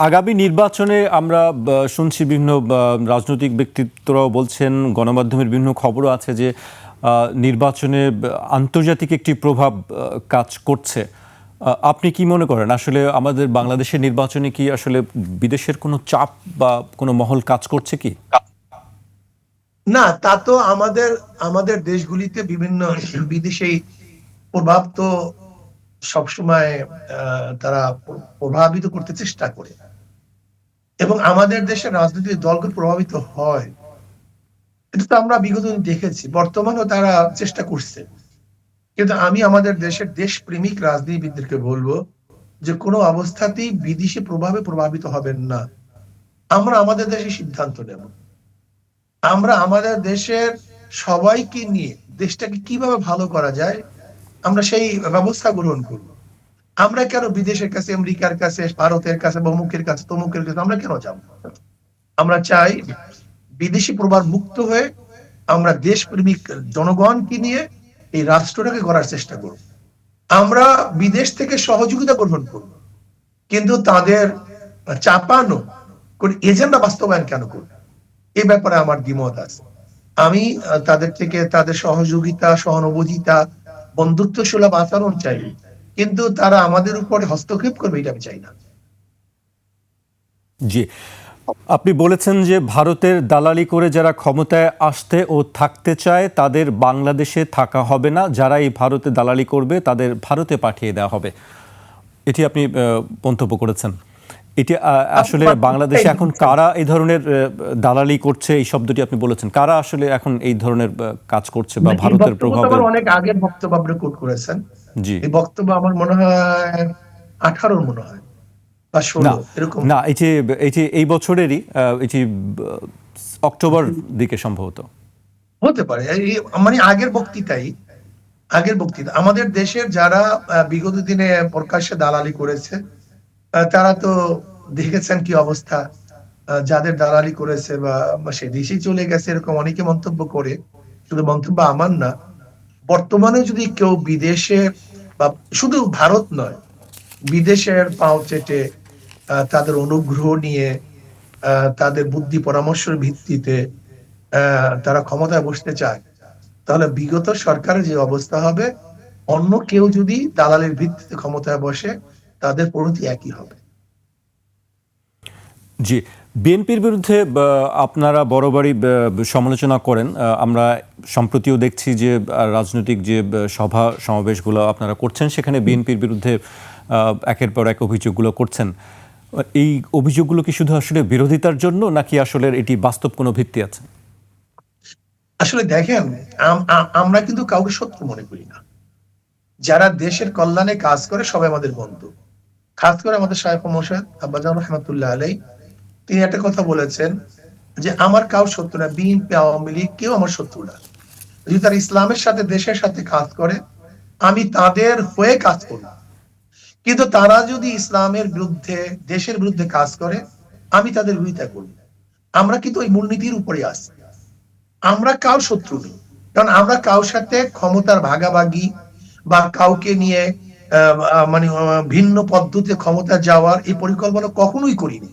আগামী নির্বাচনে আমরা শুনছি বিভিন্ন রাজনৈতিক ব্যক্তিত্বরাও বলছেন, গণমাধ্যমের বিভিন্ন খবরও আছে যে নির্বাচনে আন্তর্জাতিক একটি প্রভাব কাজ করছে। আপনি কি মনে করেন আসলে আমাদের বাংলাদেশের নির্বাচনে কি আসলে বিদেশের কোনো চাপ বা কোনো মহল কাজ করছে কি? না, তা তো আমাদের আমাদের দেশগুলিতে বিভিন্ন বিদেশি প্রভাব তো সবসময় তারা প্রভাবিত করতে চেষ্টা করে, এবং আমাদের দেশের রাজনৈতিক দলগুলো প্রভাবিত হয়। এটা তো আমরা বিগত দিন দেখেছি, বর্তমানেও তারা চেষ্টা করছে। কিন্তু আমি আমাদের দেশের দেশপ্রেমিক রাজনীতিবিদদেরকে বলবো যে কোনো অবস্থাতেই বিদেশি প্রভাবে প্রভাবিত হবেন না। আমরা আমাদের দেশে সিদ্ধান্ত নেব, আমরা আমাদের দেশের সবাইকে নিয়ে দেশটাকে কিভাবে ভালো করা যায় আমরা সেই ব্যবস্থা গ্রহণ করব। আমরা কেন বিদেশের কাছে, আমেরিকার কাছে, ভারতের কাছে, অমুকের কাছে, তমুকের কাছে আমরা কেন যাব? আমরা চাই বিদেশি প্রভাব মুক্ত হয়ে আমরা দেশপ্রেমিক জনগণকে নিয়ে এই রাষ্ট্রটাকে গড়ার চেষ্টা করব। আমরা বিদেশ থেকে সহযোগিতা গ্রহণ করব, কিন্তু তাদের চাপানো কোন এজেন্ডা বাস্তবায়ন কেন করবে, এই ব্যাপারে আমার দ্বিমত আছে। আমি তাদের থেকে তাদের সহযোগিতা, সহানুভূতিতা, বন্ধুত্ব সুলভ আচরণ চাই, কিন্তু তারা আমাদের উপরে হস্তক্ষেপ করবে এটা আমি চাই না। জি, আপনি বলেছেন যে ভারতের দালালি করে যারা ক্ষমতায় আসতে ও থাকতে চায় তাদের বাংলাদেশে থাকা হবে না, যারা এই ভারতে দালালি করবে তাদের ভারতে পাঠিয়ে দেওয়া হবে, এটি আপনি মন্তব্য করেছেন। এটি আসলে বাংলাদেশে এখন কারা এই ধরনের দালালি করছে, এই শব্দটি আপনি বলেছেন, কারা আসলে এখন এই ধরনের কাজ করছে বা ভারতের প্রভাবে? অনেক আগের বক্তব্য আপনি কোট করেছেন। জি, এই বক্তব্য আমার মনে হয় 18 মনে হয় বা 16 এরকম। না, এটি এই বছরেরই, এটি অক্টোবর দিকে সম্ভবত হতে পারে, মানে আগের বক্তৃতা আমাদের দেশের যারা বিগত দিনে প্রকাশ্যে দালালি করেছে, তারা তো দেখেছেন কি অবস্থা। যাদের দালালি করেছে বা সে দেশেই চলে গেছে এরকম অনেকে মন্তব্য করে। শুধু মন্তব্য আমার না, বর্তমানে যদি কেউ বিদেশে বা শুধু ভারত নয়, বিদেশের পাও চেটে তাদের অনুগ্রহ নিয়ে, তাদের বুদ্ধি পরামর্শের ভিত্তিতে তারা ক্ষমতায় বসতে চায়, তাহলে বিগত সরকারের যে অবস্থা হবে, অন্য কেউ যদি দালালের ভিত্তিতে ক্ষমতায় বসে তাদের পরিণতি একই হবে। জি, বিএনপির বিরুদ্ধে আপনারা বরাবরই সমালোচনা করেন। আমরা সম্প্রতিও দেখছি যে রাজনৈতিক যে সভা সমাবেশগুলো আপনারা করছেন সেখানে বিএনপির বিরুদ্ধে একের পর এক অভিযোগগুলো করছেন। এই অভিযোগগুলো কি শুধু আসলে বিরোধিতার জন্য, নাকি আসলে এটি বাস্তব কোনো ভিত্তি আছে? আসলে দেখেন, আমরা কিন্তু কাউকে শত্রু মনে করি না। যারা দেশের কল্যাণে কাজ করে সবাই আমাদের বন্ধু। খাস করে আমাদের শায়খ মোর্শেদ আব্বাজান রহমাতুল্লাহ আলাই, তিনি একটা কথা বলেছেন যে আমার কাউ শত্রু না, বিএনপি আওয়ামী লীগ কেউ আমার শত্রু না। যদি তারা ইসলামের সাথে, দেশের সাথে কাজ করে আমি তাদের হয়ে কাজ করি, কিন্তু তারা যদি ইসলামের বিরুদ্ধে, দেশের বিরুদ্ধে কাজ করে আমি তাদের বিরোধিতা করি। আমরা কিন্তু ওই মূলনীতির উপরে আছি, আমরা কাউ শত্রু নেই। কারণ আমরা কারোর সাথে ক্ষমতার ভাগাভাগি বা কাউকে নিয়ে মানে ভিন্ন পদ্ধতিতে ক্ষমতা যাওয়ার এই পরিকল্পনা কখনোই করিনি,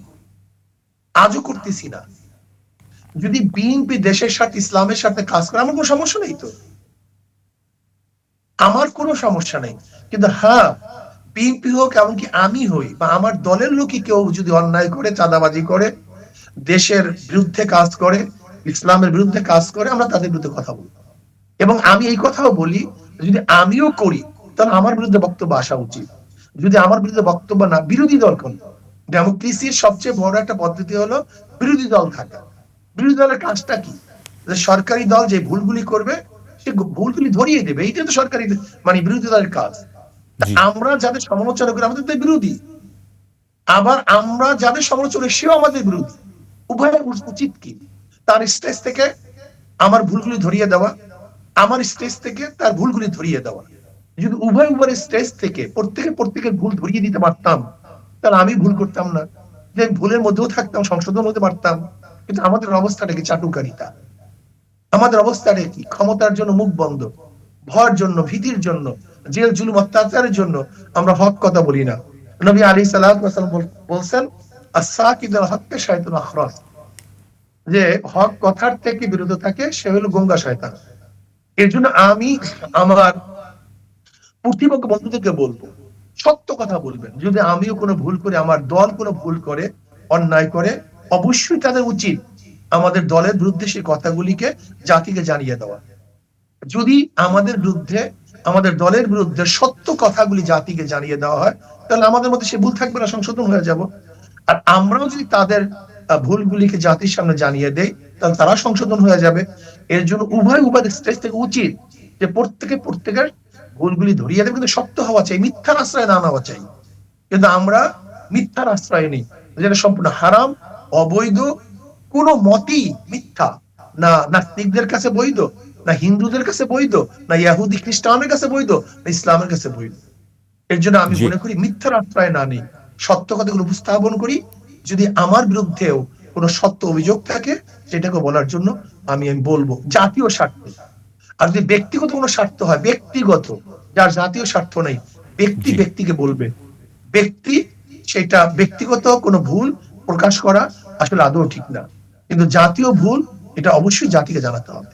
আজও করতেছি না। যদি বিএনপি দেশের সাথে, ইসলামের সাথে কাজ করে আমার কোনো সমস্যা নেই, তো আমার কোনো সমস্যা নেই। কিন্তু হ্যাঁ, বিএনপি হোক, এমনকি আমি হই বা আমার দলের লোকই কেউ যদি অন্যায় করে, চাঁদাবাজি করে, দেশের বিরুদ্ধে কাজ করে, ইসলামের বিরুদ্ধে কাজ করে, আমরা তাদের বিরুদ্ধে কথা বলি। এবং আমি এই কথাও বলি, যদি আমিও করি তাহলে আমার বিরুদ্ধে বক্তব্য আসা উচিত। যদি আমার বিরুদ্ধে বক্তব্য না, বিরোধী দল কোন, ডেমোক্রেসির সবচেয়ে বড় একটা পদ্ধতি হলো বিরোধী দল থাকা। বিরোধী দলের কাজটা কি? সরকারি দল যে ভুলগুলি করবে সে ভুলগুলি ধরিয়ে দেবে, এইটা তো সরকারি মানে বিরোধী দলের কাজ। আমরা যাদের সমালোচনা করি আমাদের তো বিরোধী, আবার আমরা যাদের সমালোচনা সেও আমাদের বিরোধী। উভয়ের উচিত কি? তার স্টেজ থেকে আমার ভুলগুলি ধরিয়ে দেওয়া, আমার স্টেজ থেকে তার ভুলগুলি ধরিয়ে দেওয়া। যদি উভয়ের স্টেজ থেকে প্রত্যেকের ভুল ধরিয়ে দিতে পারতাম, তাহলে আমি ভুল করতাম না, যে ভুলের মধ্যেও থাকতাম, সংশোধন হতে পারতাম। কিন্তু আমাদের অবস্থাটা কি? চাটুকারিতা। আমাদের অবস্থাটা কি? ক্ষমতার জন্য মুখ বন্ধ, ভয়ের জন্য, ভীতির জন্য, জেল জুলুম অত্যাচারের জন্য আমরা হক কথা বলি না। নবী আলাইহিস সালাতু ওয়াস সালাম বলছেন, আস-সাকিতুল হক্কে শাইতান আখরাস, যে হক কথার থেকে বিরত থাকে সে হলো গঙ্গা শয়তান। এর জন্য আমি আমার প্রতিপক্ষ বন্ধুদেরকে বলবো, সত্য কথা বলবেন। যদি আমিও কোনো ভুল করি, আমার দল কোনো ভুল করে, অন্যায় করে, অবশ্যই তাদের উচিত আমাদের দলের বিরুদ্ধে সেই কথাগুলিকে জাতিকে জানিয়ে দেওয়া। যদি আমাদের বিরুদ্ধে, আমাদের দলের বিরুদ্ধে সত্য কথাগুলি জাতিকে জানিয়ে দেওয়া হয়, তাহলে আমাদের মধ্যে সে ভুল থাকবে না, সংশোধন হয়ে যাব। আর আমরাও যদি তাদের ভুলগুলিকে জাতির সামনে জানিয়ে দেই, তাহলে তারা সংশোধন হয়ে যাবে। এর জন্য উভয় স্টেজ থেকে উচিত যে প্রত্যেকের ভুলগুলি ধরিয়ে দেবে, কিন্তু সত্য হওয়া চাই, মিথ্যার আশ্রয় না নেওয়া চাই। কিন্তু আমরা মিথ্যার আশ্রয় নেই, যেটা সম্পূর্ণ হারাম, অবৈধ, কোনো মতই মিথ্যা। না নাস্তিকদের কাছে বৈধ, না হিন্দুদের কাছে বৈধ, না ইহুদি খ্রিস্টানের কাছে বৈধ, না ইসলামের কাছে বৈধ। এর জন্য আমি জি। মনে করি মিথ্যার আশ্রয় না নেই, সত্য কথাগুলো উপস্থাপন করি। যদি আমার বিরুদ্ধেও কোনো সত্য অভিযোগ থাকে, সেটাকে বলার জন্য আমি বলবো, জাতীয় স্বার্থে। আর যদি ব্যক্তিগত কোনো স্বার্থ হয়, ব্যক্তিগত, যার জাতীয় স্বার্থ নেই, ব্যক্তি জি। ব্যক্তিকে বলবে। ব্যক্তি, সেটা ব্যক্তিগত কোনো ভুল প্রকাশ করা আসলে আদৌ ঠিক না, কিন্তু জাতীয় ভুল, এটা অবশ্যই জাতিকে জানাতে হবে।